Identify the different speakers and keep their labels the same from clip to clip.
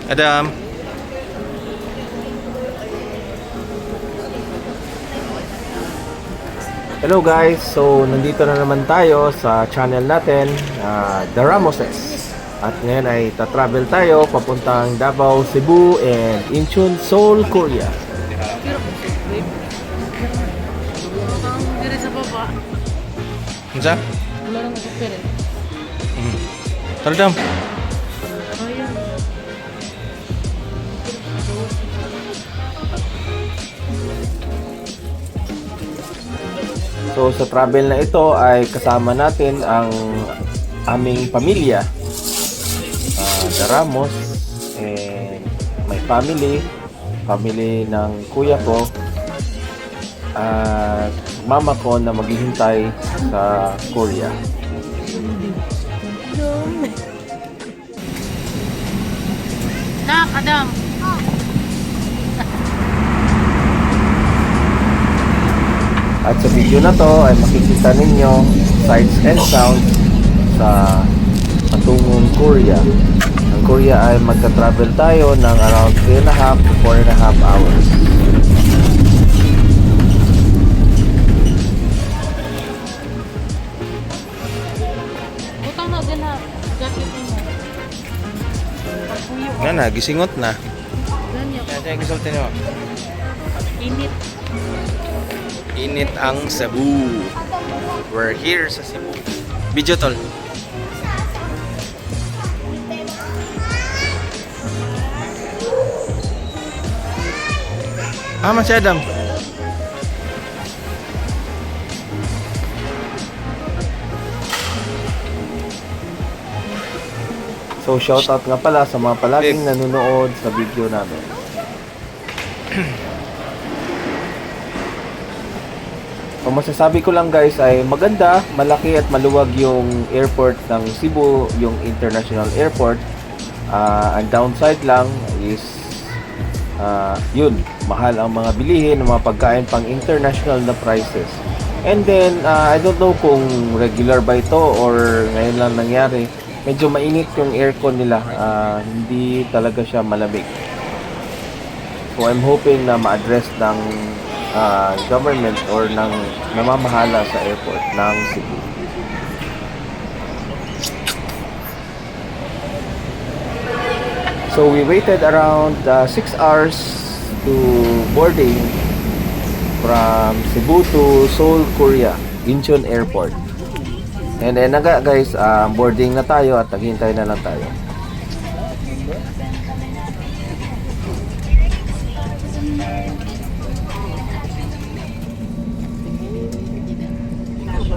Speaker 1: Adam. Hello guys, so nandito na naman tayo sa channel natin, The Ramoses. At ngayon ay tatravel tayo papuntang Davao, Cebu and Incheon, Seoul, Korea.
Speaker 2: Diri sa baba.
Speaker 1: Unsa?
Speaker 2: Wala nang magpere.
Speaker 1: Tara dam.
Speaker 2: Ayun.
Speaker 1: So sa travel na ito ay kasama natin ang aming pamilya, The Ramos, and my family ng kuya ko, at mama ko na maghihintay sa Korea.
Speaker 2: Nak, Adam.
Speaker 1: At sa video na to ay makikita ninyo sights and sounds sa patungong Korea. Ang Korea ay magka-travel tayo ng around 3.5 to 4.5 hours.
Speaker 2: Butang na din ha. Jacket mo. Pagpuyo.
Speaker 1: Nga na, gisingot na.
Speaker 2: Ganyan.
Speaker 1: Yan yung gisulti nyo.
Speaker 2: Init.
Speaker 1: Init ang Cebu. We're here sa Cebu. Video tol. Si Adam. So shoutout nga pala sa mga palaging nanonood sa video namin. Ang masasabi ko lang guys ay maganda, malaki at maluwag yung airport ng Cebu, yung international airport. Ang downside lang is yun, mahal ang mga bilihin, mga pagkain pang international na prices. And then, I don't know kung regular ba ito or ngayon lang nangyari. Medyo mainit yung aircon nila, hindi talaga siya malamig. So I'm hoping na ma-address ng government or ng namamahala sa airport ng Cebu. So we waited around 6 hours to boarding from Cebu to Seoul, Korea, Incheon Airport. And then guys, boarding na tayo at naghihintay na lang tayo.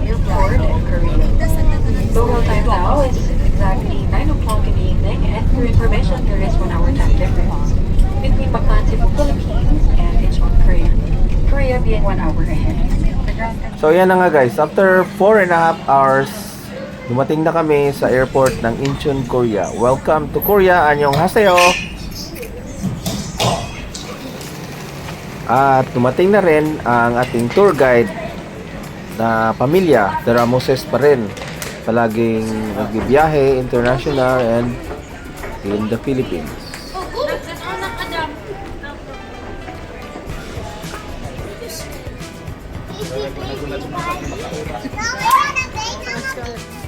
Speaker 3: Airport in Korea. Local time now is exactly 9 o'clock in the evening, and for information, there is 1 hour time difference between Bacan, Cebu, Philippines, and Incheon, Korea. Korea being 1 hour ahead.
Speaker 1: So yan na nga guys, after 4.5 hours, dumating na kami sa airport ng Incheon, Korea. Welcome to Korea, annyeonghaseyo! At dumating na rin ang ating tour guide na pamilya, The Ramoses pa rin. Palaging nagbibiyahe, international and in the Philippines.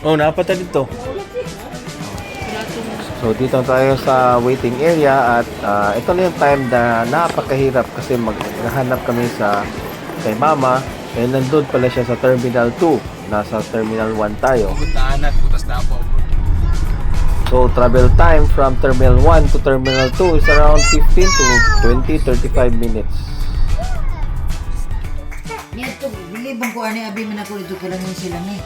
Speaker 1: Oh, napata dito. So dito tayo sa waiting area at ito na yung time na napakahirap kasi maghahanap kami kay mama. Eh, nandun pala siya sa Terminal 2. Nasa Terminal 1 tayo. So, travel time from Terminal 1 to Terminal 2 is around 15 to 20, 35 minutes.
Speaker 4: Nito, bilibang ko ani abi man ako dito ko lang sila ni.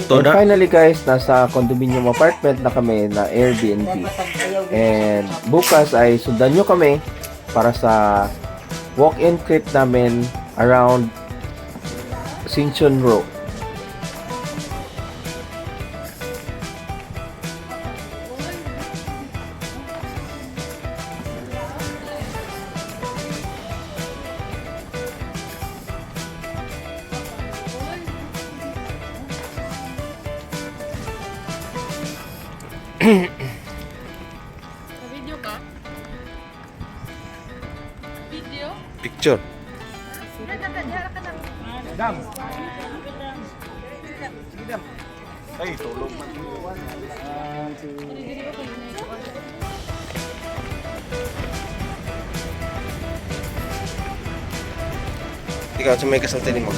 Speaker 1: And finally guys, nasa condominium apartment na kami na Airbnb. And bukas ay sundan nyo kami para sa walk-in trip namin around Sinchon Road.
Speaker 5: picture.
Speaker 1: Ay, tulog.
Speaker 5: Ikaw, sa may kasaltin mo.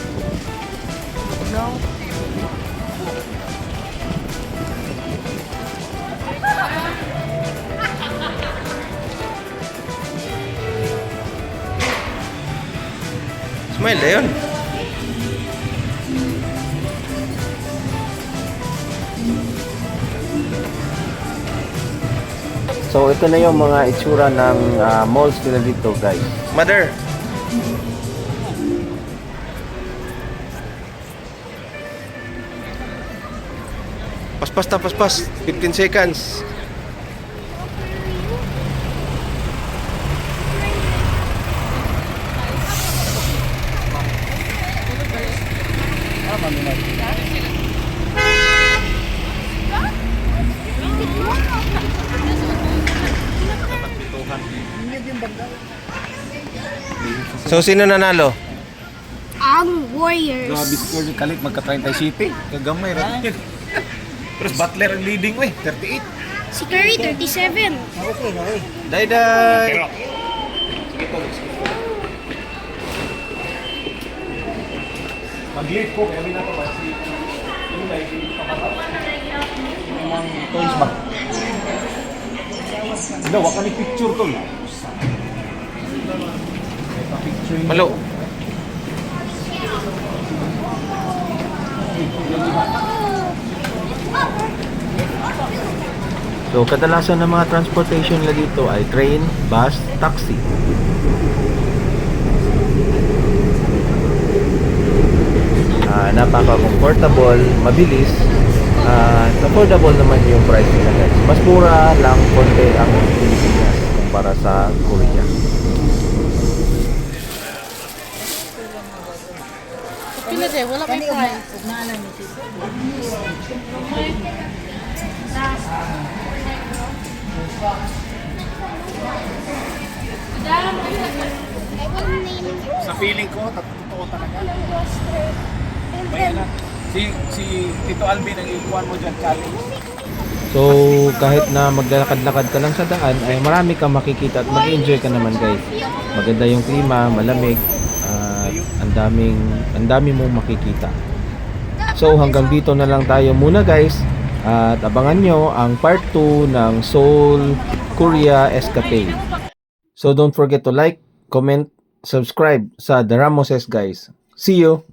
Speaker 5: Smile, Leon.
Speaker 1: So, ito na yung mga itsura ng malls nila dito, guys.
Speaker 5: Mother. Paspas ta, paspas. 15 seconds. So, sino nanalo?
Speaker 6: Ang Warriors.
Speaker 7: Grabe score ni Kalit, magka-30 City. Kagamay rin. Pero Butler ang leading mo 38.
Speaker 6: Si Curry, 37.
Speaker 4: Okay na eh.
Speaker 5: Day-day!
Speaker 7: Mag-lead ko, kaya minato ba si Imang Toys ba? Daw, waka ni picture tol.
Speaker 5: Malo.
Speaker 1: So, kadalasan ng mga transportation nila dito ay train, bus, taxi. Napaka-comfortable, mabilis, affordable naman yung price nila, guys. Mas mura lang konti ang Pilipinas kumpara sa Korea.
Speaker 2: Pila de, wala may price.
Speaker 4: Naalam mo siya.
Speaker 7: Sa feeling ko, totoo talaga. May na. Si Tito Alvin ang ikuan mo dyan, challenge.
Speaker 1: So, kahit na maglalakad-lakad ka lang sa daan, ay marami kang makikita at mag-enjoy ka naman, guys. Maganda yung klima, malamig, at ang dami mong makikita. So, hanggang dito na lang tayo muna, guys. At abangan nyo ang part 2 ng Seoul, Korea Escapade. So, don't forget to like, comment, subscribe sa The Ramoses, guys. See you!